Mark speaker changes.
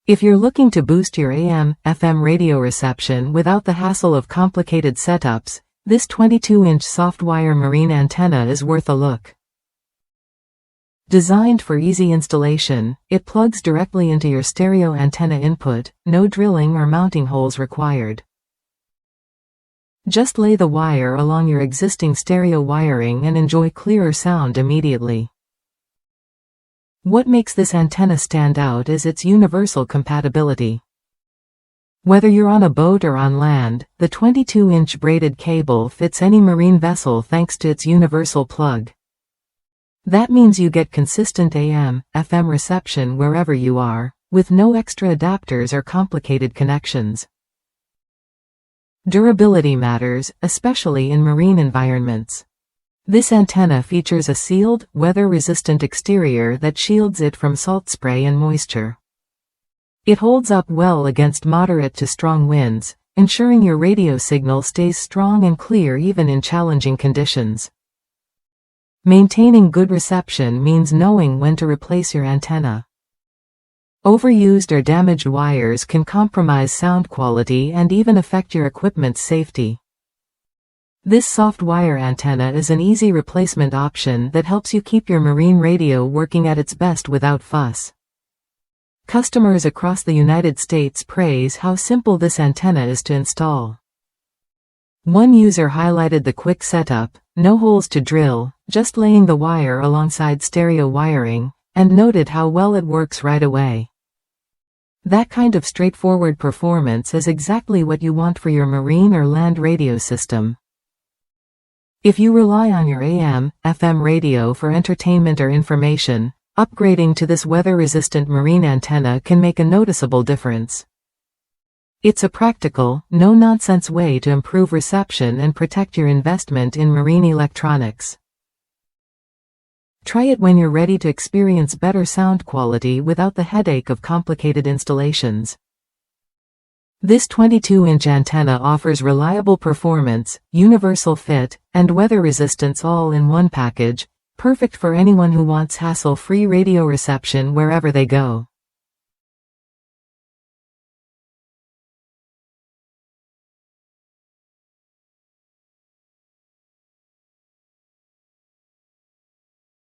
Speaker 1: If you're looking to boost your AM/FM radio reception without the hassle of complicated setups, this 22-inch soft-wire marine antenna is worth a look. Designed for easy installation, it plugs directly into your stereo antenna input, no drilling or mounting holes required. Just lay the wire along your existing stereo wiring and enjoy clearer sound immediately. What makes this antenna stand out is its universal compatibility. Whether you're on a boat or on land, the 22-inch braided cable fits any marine vessel thanks to its universal plug. That means you get consistent AM/FM reception wherever you are, with no extra adapters or complicated connections. Durability matters, especially in marine environments. This antenna features a sealed, weather-resistant exterior that shields it from salt spray and moisture. It holds up well against moderate to strong winds, ensuring your radio signal stays strong and clear even in challenging conditions. Maintaining good reception means knowing when to replace your antenna. Overused or damaged wires can compromise sound quality and even affect your equipment's safety. This soft wire antenna is an easy replacement option that helps you keep your marine radio working at its best without fuss. Customers across the United States praise how simple this antenna is to install. One user highlighted the quick setup, no holes to drill, just laying the wire alongside stereo wiring, and noted how well it works right away. That kind of straightforward performance is exactly what you want for your marine or land radio system. If you rely on your AM/FM radio for entertainment or information, upgrading to this weather-resistant marine antenna can make a noticeable difference. It's a practical, no-nonsense way to improve reception and protect your investment in marine electronics. Try it when you're ready to experience better sound quality without the headache of complicated installations. This 22-inch antenna offers reliable performance, universal fit, and weather resistance all in one package, perfect for anyone who wants hassle-free radio reception wherever they go.